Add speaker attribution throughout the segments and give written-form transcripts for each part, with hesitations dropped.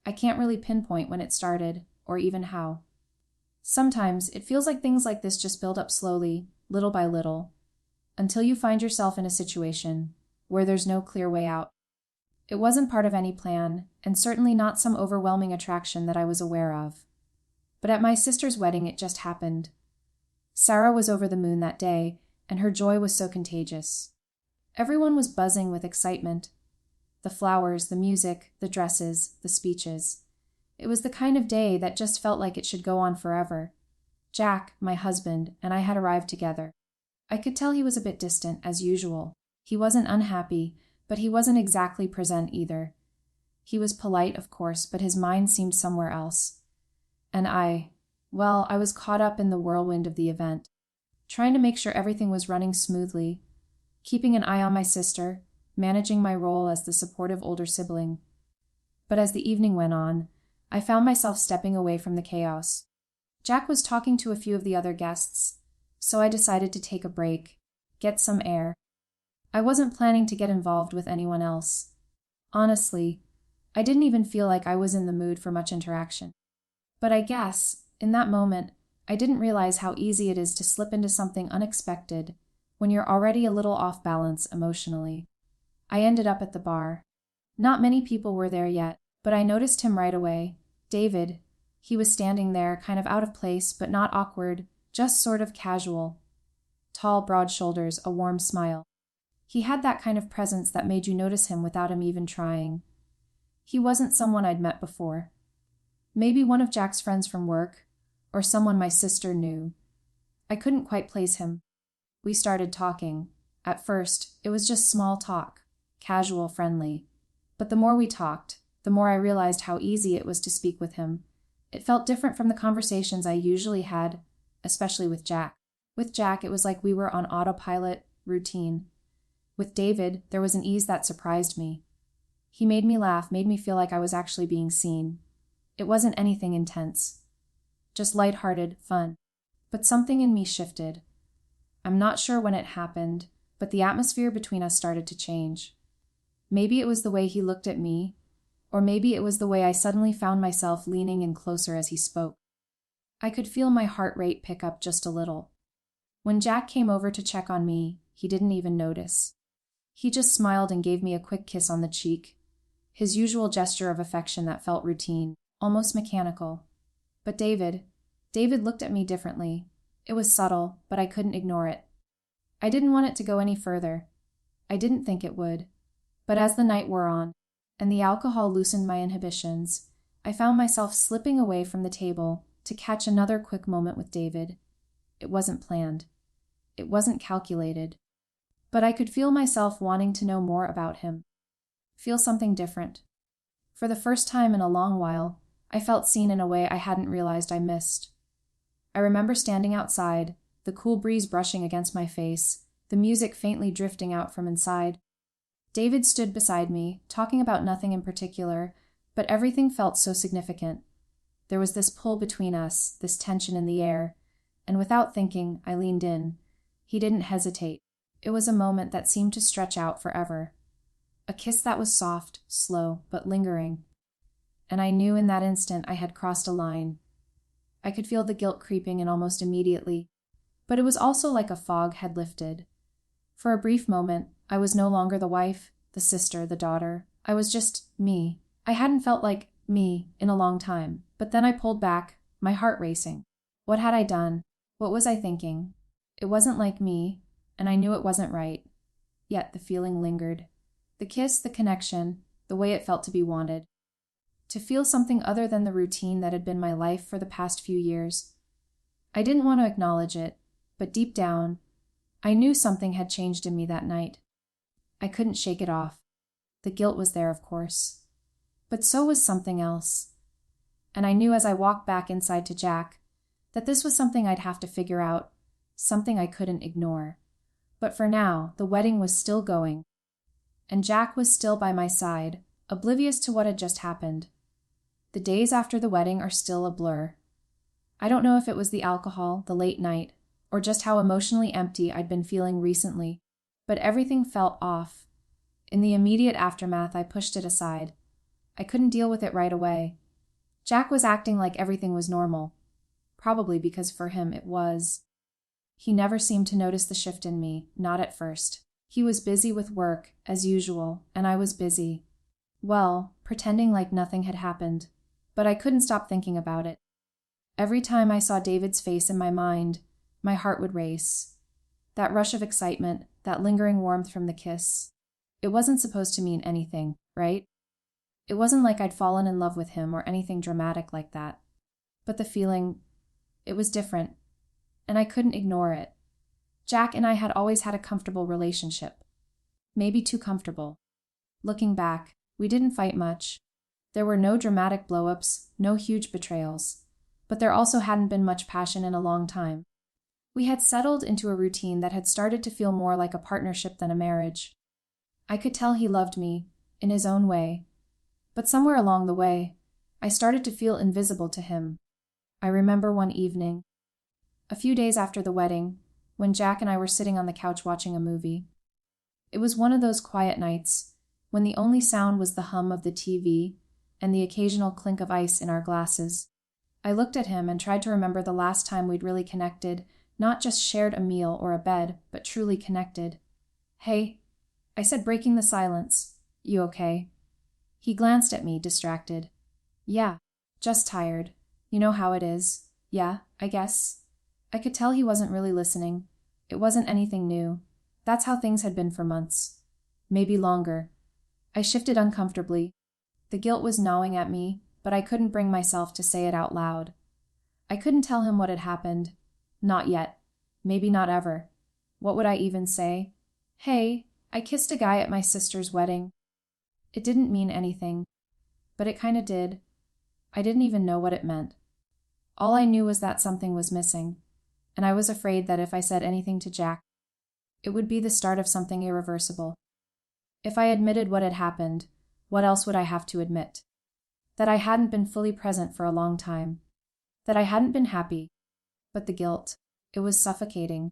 Speaker 1: I can't really pinpoint when it started, or even how. Sometimes it feels like things like this just build up slowly, little by little, until you find yourself in a situation where there's no clear way out. It wasn't part of any plan, and certainly not some overwhelming attraction that I was aware of. But at my sister's wedding it just happened. Sarah was over the moon that day, and her joy was so contagious. Everyone was buzzing with excitement. The flowers, the music, the dresses, the speeches. It was the kind of day that just felt like it should go on forever. Jack, my husband, and I had arrived together. I could tell he was a bit distant, as usual. He wasn't unhappy, but he wasn't exactly present either. He was polite, of course, but his mind seemed somewhere else. And I was caught up in the whirlwind of the event, trying to make sure everything was running smoothly, keeping an eye on my sister, managing my role as the supportive older sibling. But as the evening went on, I found myself stepping away from the chaos. Jack was talking to a few of the other guests, so I decided to take a break, get some air. I wasn't planning to get involved with anyone else. Honestly, I didn't even feel like I was in the mood for much interaction. But I guess, in that moment, I didn't realize how easy it is to slip into something unexpected when you're already a little off balance emotionally. I ended up at the bar. Not many people were there yet, but I noticed him right away. David. He was standing there, kind of out of place, but not awkward, just sort of casual. Tall, broad shoulders, a warm smile. He had that kind of presence that made you notice him without him even trying. He wasn't someone I'd met before. Maybe one of Jack's friends from work, or someone my sister knew. I couldn't quite place him. We started talking. At first, it was just small talk, casual, friendly. But the more we talked, the more I realized how easy it was to speak with him. It felt different from the conversations I usually had, especially with Jack. With Jack, it was like we were on autopilot, routine. With David, there was an ease that surprised me. He made me laugh, made me feel like I was actually being seen. It wasn't anything intense. Just lighthearted, fun. But something in me shifted. I'm not sure when it happened, but the atmosphere between us started to change. Maybe it was the way he looked at me, or maybe it was the way I suddenly found myself leaning in closer as he spoke. I could feel my heart rate pick up just a little. When Jack came over to check on me, he didn't even notice. He just smiled and gave me a quick kiss on the cheek, his usual gesture of affection that felt routine, almost mechanical. But David looked at me differently. It was subtle, but I couldn't ignore it. I didn't want it to go any further. I didn't think it would. But as the night wore on, and the alcohol loosened my inhibitions, I found myself slipping away from the table to catch another quick moment with David. It wasn't planned. It wasn't calculated. But I could feel myself wanting to know more about him. Feel something different. For the first time in a long while, I felt seen in a way I hadn't realized I missed. I remember standing outside, the cool breeze brushing against my face, the music faintly drifting out from inside. David stood beside me, talking about nothing in particular, but everything felt so significant. There was this pull between us, this tension in the air, and without thinking, I leaned in. He didn't hesitate. It was a moment that seemed to stretch out forever. A kiss that was soft, slow, but lingering. And I knew in that instant I had crossed a line. I could feel the guilt creeping in almost immediately, but it was also like a fog had lifted. For a brief moment, I was no longer the wife, the sister, the daughter. I was just me. I hadn't felt like me in a long time, but then I pulled back, my heart racing. What had I done? What was I thinking? It wasn't like me, and I knew it wasn't right. Yet the feeling lingered. The kiss, the connection, the way it felt to be wanted. To feel something other than the routine that had been my life for the past few years. I didn't want to acknowledge it, but deep down, I knew something had changed in me that night. I couldn't shake it off. The guilt was there, of course. But so was something else. And I knew as I walked back inside to Jack that this was something I'd have to figure out, something I couldn't ignore. But for now, the wedding was still going, and Jack was still by my side, oblivious to what had just happened. The days after the wedding are still a blur. I don't know if it was the alcohol, the late night, or just how emotionally empty I'd been feeling recently, but everything felt off. In the immediate aftermath, I pushed it aside. I couldn't deal with it right away. Jack was acting like everything was normal, probably because for him it was. He never seemed to notice the shift in me, not at first. He was busy with work, as usual, and I was busy. Well, pretending like nothing had happened. But I couldn't stop thinking about it. Every time I saw David's face in my mind, my heart would race. That rush of excitement, that lingering warmth from the kiss. It wasn't supposed to mean anything, right? It wasn't like I'd fallen in love with him or anything dramatic like that. But the feeling, it was different, and I couldn't ignore it. Jack and I had always had a comfortable relationship. Maybe too comfortable. Looking back, we didn't fight much. There were no dramatic blow-ups, no huge betrayals. But there also hadn't been much passion in a long time. We had settled into a routine that had started to feel more like a partnership than a marriage. I could tell he loved me, in his own way. But somewhere along the way, I started to feel invisible to him. I remember one evening, a few days after the wedding, when Jack and I were sitting on the couch watching a movie. It was one of those quiet nights, when the only sound was the hum of the TV and the occasional clink of ice in our glasses. I looked at him and tried to remember the last time we'd really connected, not just shared a meal or a bed, but truly connected. "Hey," I said, breaking the silence. "You okay?" He glanced at me, distracted. "Yeah, just tired. You know how it is. Yeah, I guess." I could tell he wasn't really listening. It wasn't anything new. That's how things had been for months. Maybe longer. I shifted uncomfortably. The guilt was gnawing at me, but I couldn't bring myself to say it out loud. I couldn't tell him what had happened. Not yet. Maybe not ever. What would I even say? "Hey, I kissed a guy at my sister's wedding." It didn't mean anything, but it kinda did. I didn't even know what it meant. All I knew was that something was missing, and I was afraid that if I said anything to Jack, it would be the start of something irreversible. If I admitted what had happened, what else would I have to admit? That I hadn't been fully present for a long time. That I hadn't been happy. But the guilt, it was suffocating.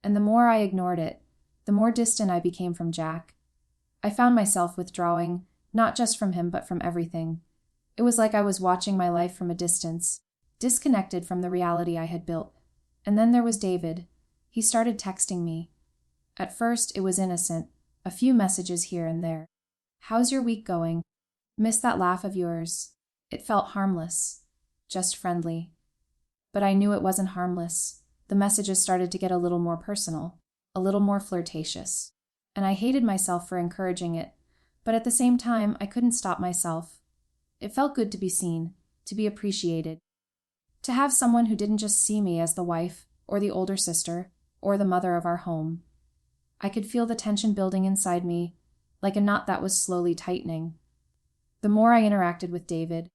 Speaker 1: And the more I ignored it, the more distant I became from Jack. I found myself withdrawing, not just from him, but from everything. It was like I was watching my life from a distance, disconnected from the reality I had built. And then there was David. He started texting me. At first, it was innocent, a few messages here and there. "How's your week going? Miss that laugh of yours." It felt harmless, just friendly. But I knew it wasn't harmless. The messages started to get a little more personal, a little more flirtatious. And I hated myself for encouraging it, but at the same time, I couldn't stop myself. It felt good to be seen, to be appreciated. To have someone who didn't just see me as the wife, or the older sister, or the mother of our home. I could feel the tension building inside me, like a knot that was slowly tightening. The more I interacted with David,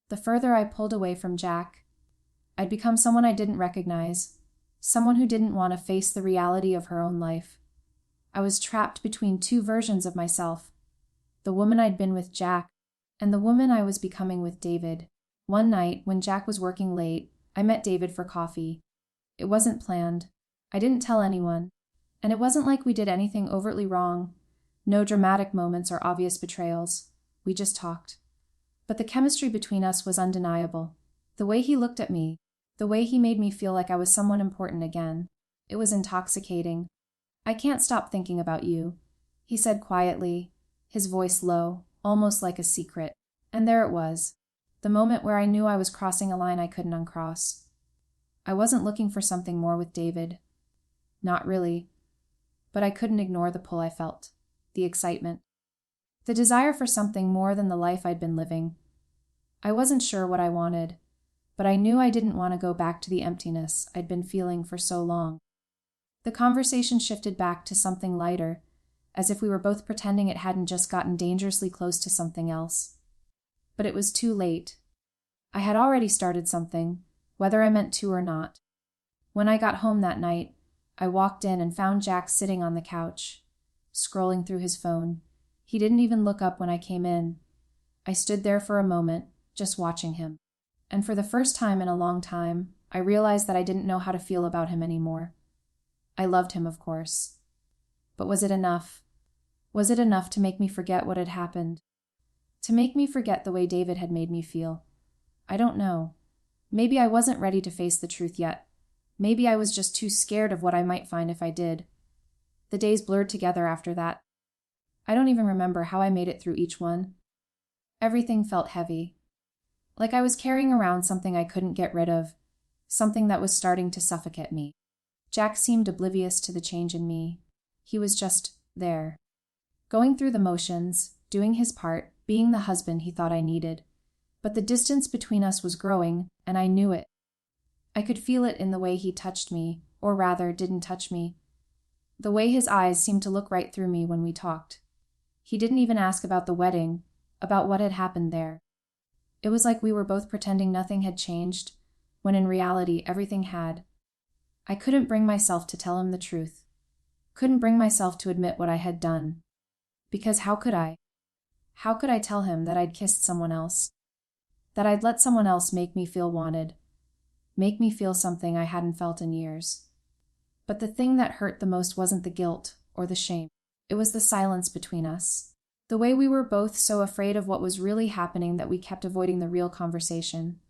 Speaker 1: the further I pulled away from Jack. I'd become someone I didn't recognize, someone who didn't want to face the reality of her own life. I was trapped between two versions of myself, the woman I'd been with Jack, and the woman I was becoming with David. One night, when Jack was working late, I met David for coffee. It wasn't planned. I didn't tell anyone. And it wasn't like we did anything overtly wrong. No dramatic moments or obvious betrayals. We just talked. But the chemistry between us was undeniable. The way he looked at me, the way he made me feel like I was someone important again. It was intoxicating. "I can't stop thinking about you," he said quietly, his voice low, almost like a secret. And there it was, the moment where I knew I was crossing a line I couldn't uncross. I wasn't looking for something more with David. Not really. But I couldn't ignore the pull I felt, the excitement, the desire for something more than the life I'd been living. I wasn't sure what I wanted, but I knew I didn't want to go back to the emptiness I'd been feeling for so long. The conversation shifted back to something lighter, as if we were both pretending it hadn't just gotten dangerously close to something else. But it was too late. I had already started something, whether I meant to or not. When I got home that night, I walked in and found Jack sitting on the couch, scrolling through his phone. He didn't even look up when I came in. I stood there for a moment, just watching him. And for the first time in a long time, I realized that I didn't know how to feel about him anymore. I loved him, of course. But was it enough? Was it enough to make me forget what had happened? To make me forget the way David had made me feel. I don't know. Maybe I wasn't ready to face the truth yet. Maybe I was just too scared of what I might find if I did. The days blurred together after that. I don't even remember how I made it through each one. Everything felt heavy. Like I was carrying around something I couldn't get rid of, something that was starting to suffocate me. Jack seemed oblivious to the change in me. He was just there. Going through the motions, doing his part, being the husband he thought I needed. But the distance between us was growing, and I knew it. I could feel it in the way he touched me, or rather, didn't touch me. The way his eyes seemed to look right through me when we talked. He didn't even ask about the wedding, about what had happened there. It was like we were both pretending nothing had changed, when in reality everything had. I couldn't bring myself to tell him the truth. Couldn't bring myself to admit what I had done. Because how could I? How could I tell him that I'd kissed someone else? That I'd let someone else make me feel wanted? Make me feel something I hadn't felt in years? But the thing that hurt the most wasn't the guilt or the shame. It was the silence between us. The way we were both so afraid of what was really happening that we kept avoiding the real conversation.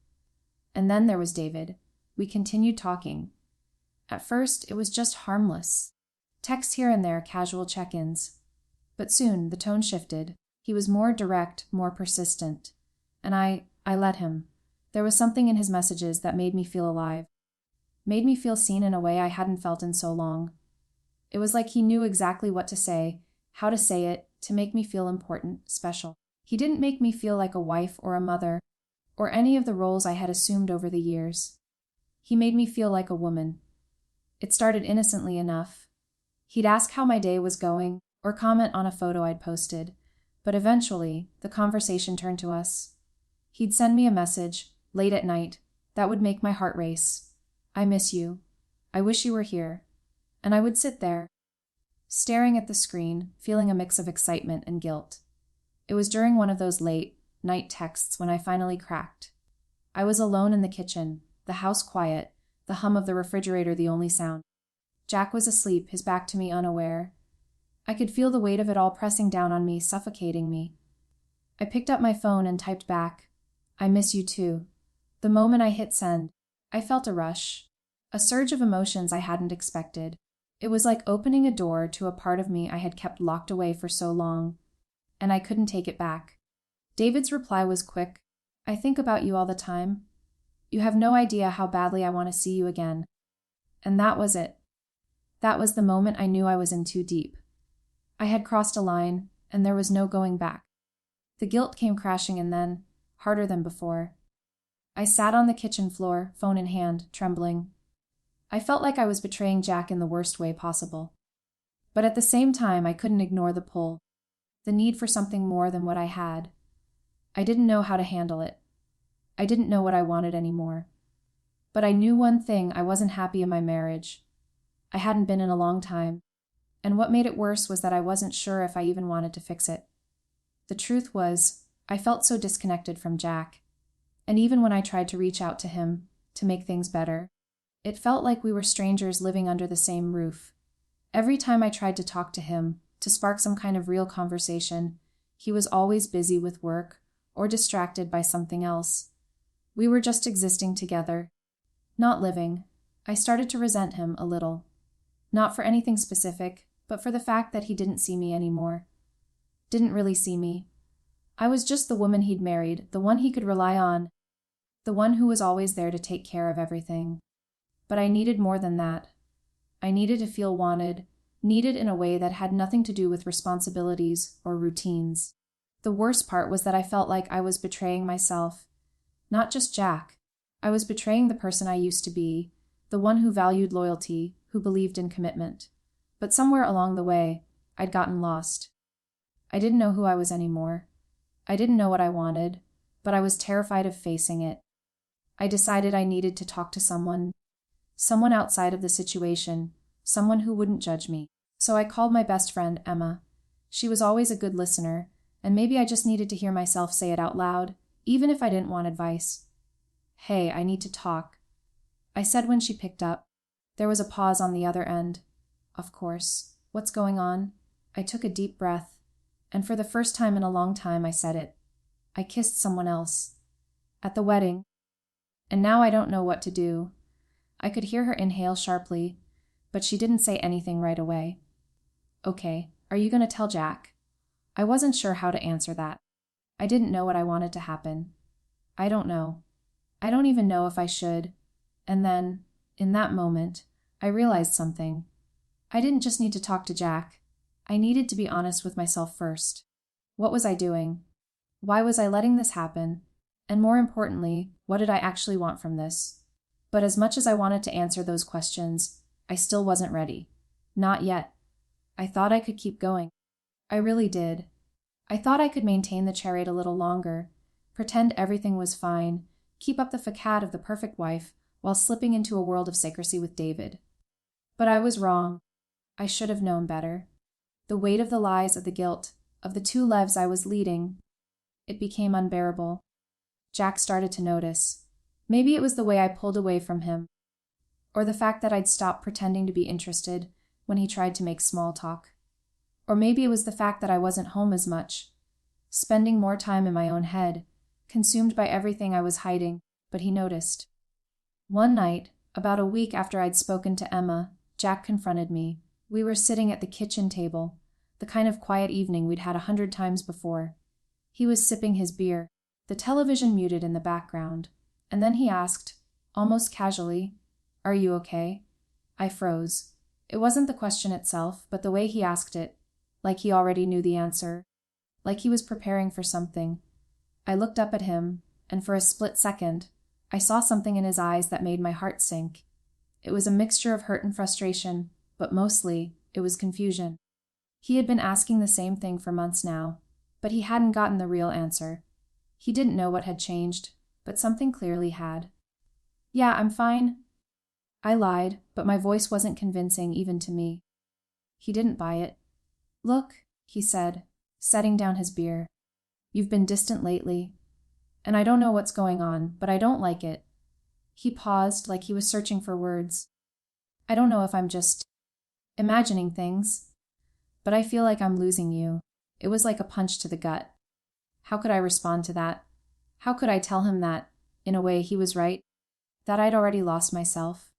Speaker 1: And then there was David. We continued talking. At first, it was just harmless. Texts here and there, casual check-ins. But soon, the tone shifted. He was more direct, more persistent. And I let him. There was something in his messages that made me feel alive. Made me feel seen in a way I hadn't felt in so long. It was like he knew exactly what to say, how to say it, to make me feel important, special. He didn't make me feel like a wife or a mother, or any of the roles I had assumed over the years. He made me feel like a woman. It started innocently enough. He'd ask how my day was going, or comment on a photo I'd posted, but eventually, the conversation turned to us. He'd send me a message, late at night, that would make my heart race. I miss you. I wish you were here. And I would sit there, staring at the screen, feeling a mix of excitement and guilt. It was during one of those late night texts when I finally cracked. I was alone in the kitchen, the house quiet, the hum of the refrigerator the only sound. Jack was asleep, his back to me, unaware. I could feel the weight of it all pressing down on me, suffocating me. I picked up my phone and typed back, "I miss you too." The moment I hit send, I felt a rush, a surge of emotions I hadn't expected. It was like opening a door to a part of me I had kept locked away for so long, and I couldn't take it back. David's reply was quick. "I think about you all the time. You have no idea how badly I want to see you again." And that was it. That was the moment I knew I was in too deep. I had crossed a line, and there was no going back. The guilt came crashing and then, harder than before. I sat on the kitchen floor, phone in hand, trembling. I felt like I was betraying Jack in the worst way possible. But at the same time, I couldn't ignore the pull, the need for something more than what I had. I didn't know how to handle it. I didn't know what I wanted anymore. But I knew one thing: I wasn't happy in my marriage. I hadn't been in a long time. And what made it worse was that I wasn't sure if I even wanted to fix it. The truth was, I felt so disconnected from Jack. And even when I tried to reach out to him, to make things better, it felt like we were strangers living under the same roof. Every time I tried to talk to him, to spark some kind of real conversation, he was always busy with work or distracted by something else. We were just existing together, not living. I started to resent him a little. Not for anything specific, but for the fact that he didn't see me anymore. Didn't really see me. I was just the woman he'd married, the one he could rely on, the one who was always there to take care of everything. But I needed more than that. I needed to feel wanted, needed in a way that had nothing to do with responsibilities or routines. The worst part was that I felt like I was betraying myself. Not just Jack. I was betraying the person I used to be, the one who valued loyalty, who believed in commitment. But somewhere along the way, I'd gotten lost. I didn't know who I was anymore. I didn't know what I wanted, but I was terrified of facing it. I decided I needed to talk to someone outside of the situation, someone who wouldn't judge me. So I called my best friend, Emma. She was always a good listener, and maybe I just needed to hear myself say it out loud, even if I didn't want advice. "Hey, I need to talk," I said when she picked up. There was a pause on the other end. "Of course. What's going on?" I took a deep breath, and for the first time in a long time I said it. I kissed someone else. At the wedding. And now I don't know what to do. I could hear her inhale sharply, but she didn't say anything right away. Okay, are you going to tell Jack? I wasn't sure how to answer that. I didn't know what I wanted to happen. I don't know. I don't even know if I should. And then, in that moment, I realized something. I didn't just need to talk to Jack. I needed to be honest with myself first. What was I doing? Why was I letting this happen? And more importantly, what did I actually want from this? But as much as I wanted to answer those questions, I still wasn't ready. Not yet. I thought I could keep going. I really did. I thought I could maintain the charade a little longer, pretend everything was fine, keep up the facade of the perfect wife while slipping into a world of secrecy with David. But I was wrong. I should have known better. The weight of the lies, of the guilt, of the two lives I was leading, it became unbearable. Jack started to notice. Maybe it was the way I pulled away from him, or the fact that I'd stopped pretending to be interested when he tried to make small talk. Or maybe it was the fact that I wasn't home as much, spending more time in my own head, consumed by everything I was hiding, but he noticed. One night, about a week after I'd spoken to Emma, Jack confronted me. We were sitting at the kitchen table, the kind of quiet evening we'd had 100 times before. He was sipping his beer, the television muted in the background, and then he asked, almost casually, "Are you okay?" I froze. It wasn't the question itself, but the way he asked it, like he already knew the answer, like he was preparing for something. I looked up at him, and for a split second, I saw something in his eyes that made my heart sink. It was a mixture of hurt and frustration, but mostly, it was confusion. He had been asking the same thing for months now, but he hadn't gotten the real answer. He didn't know what had changed, but something clearly had. "Yeah, I'm fine." I lied, but my voice wasn't convincing even to me. He didn't buy it. "Look," he said, setting down his beer. "You've been distant lately, and I don't know what's going on, but I don't like it." He paused like he was searching for words. "I don't know if I'm just imagining things, but I feel like I'm losing you." It was like a punch to the gut. How could I respond to that? How could I tell him that, in a way, he was right? That I'd already lost myself?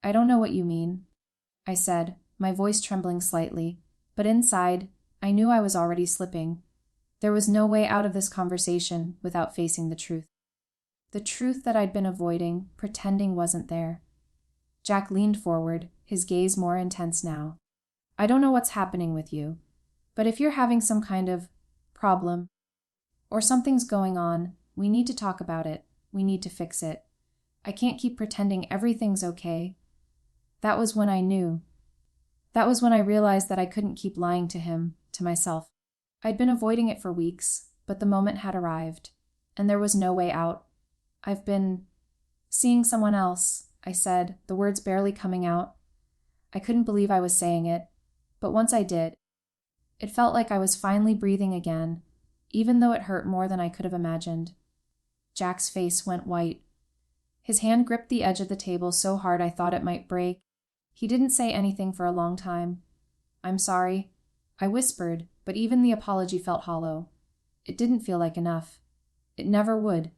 Speaker 1: "I don't know what you mean," I said, my voice trembling slightly, but inside, I knew I was already slipping. There was no way out of this conversation without facing the truth. The truth that I'd been avoiding, pretending wasn't there. Jack leaned forward, his gaze more intense now. "I don't know what's happening with you, but if you're having some kind of problem, or something's going on, we need to talk about it. We need to fix it. I can't keep pretending everything's okay." That was when I knew. That was when I realized that I couldn't keep lying to him, to myself. I'd been avoiding it for weeks, but the moment had arrived, and there was no way out. "I've been seeing someone else," I said, the words barely coming out. I couldn't believe I was saying it, but once I did, it felt like I was finally breathing again, even though it hurt more than I could have imagined. Jack's face went white. His hand gripped the edge of the table so hard I thought it might break. He didn't say anything for a long time. "I'm sorry," I whispered, but even the apology felt hollow. It didn't feel like enough. It never would.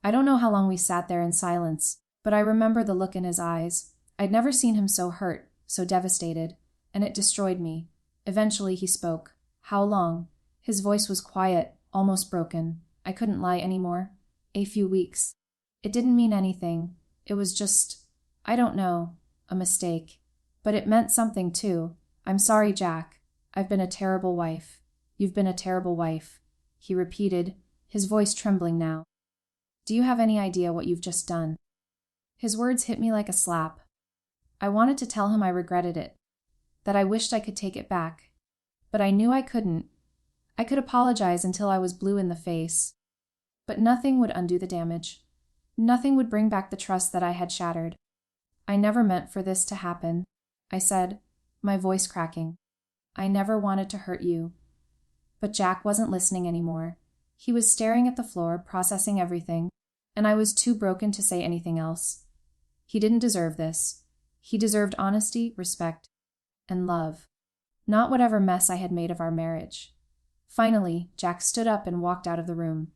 Speaker 1: I don't know how long we sat there in silence, but I remember the look in his eyes. I'd never seen him so hurt, so devastated, and it destroyed me. Eventually he spoke. "How long?" His voice was quiet, almost broken. I couldn't lie anymore. "A few weeks." It didn't mean anything. It was just, I don't know, a mistake. But it meant something too. "I'm sorry, Jack. I've been a terrible wife." "You've been a terrible wife," he repeated, his voice trembling now. "Do you have any idea what you've just done?" His words hit me like a slap. I wanted to tell him I regretted it, that I wished I could take it back. But I knew I couldn't. I could apologize until I was blue in the face. But nothing would undo the damage. Nothing would bring back the trust that I had shattered. "I never meant for this to happen," I said, my voice cracking. "I never wanted to hurt you." But Jack wasn't listening anymore. He was staring at the floor, processing everything, and I was too broken to say anything else. He didn't deserve this. He deserved honesty, respect, and love, not whatever mess I had made of our marriage. Finally, Jack stood up and walked out of the room.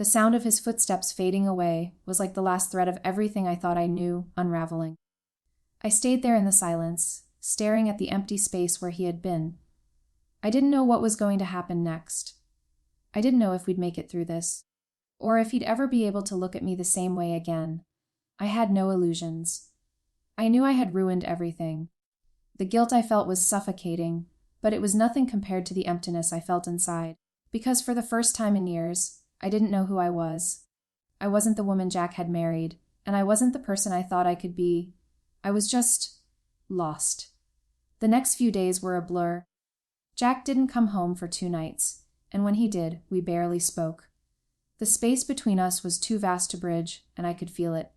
Speaker 1: The sound of his footsteps fading away was like the last thread of everything I thought I knew unraveling. I stayed there in the silence, staring at the empty space where he had been. I didn't know what was going to happen next. I didn't know if we'd make it through this, or if he'd ever be able to look at me the same way again. I had no illusions. I knew I had ruined everything. The guilt I felt was suffocating, but it was nothing compared to the emptiness I felt inside, because for the first time in years, I didn't know who I was. I wasn't the woman Jack had married, and I wasn't the person I thought I could be. I was just lost. The next few days were a blur. Jack didn't come home for 2 nights, and when he did, we barely spoke. The space between us was too vast to bridge, and I could feel it.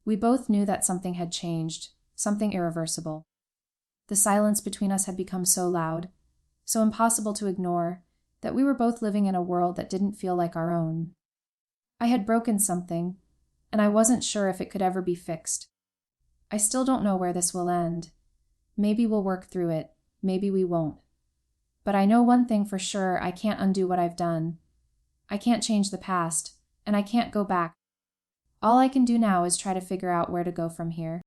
Speaker 1: We both knew that something had changed, something irreversible. The silence between us had become so loud, so impossible to ignore, that we were both living in a world that didn't feel like our own. I had broken something, and I wasn't sure if it could ever be fixed. I still don't know where this will end. Maybe we'll work through it, maybe we won't. But I know one thing for sure: I can't undo what I've done. I can't change the past, and I can't go back. All I can do now is try to figure out where to go from here.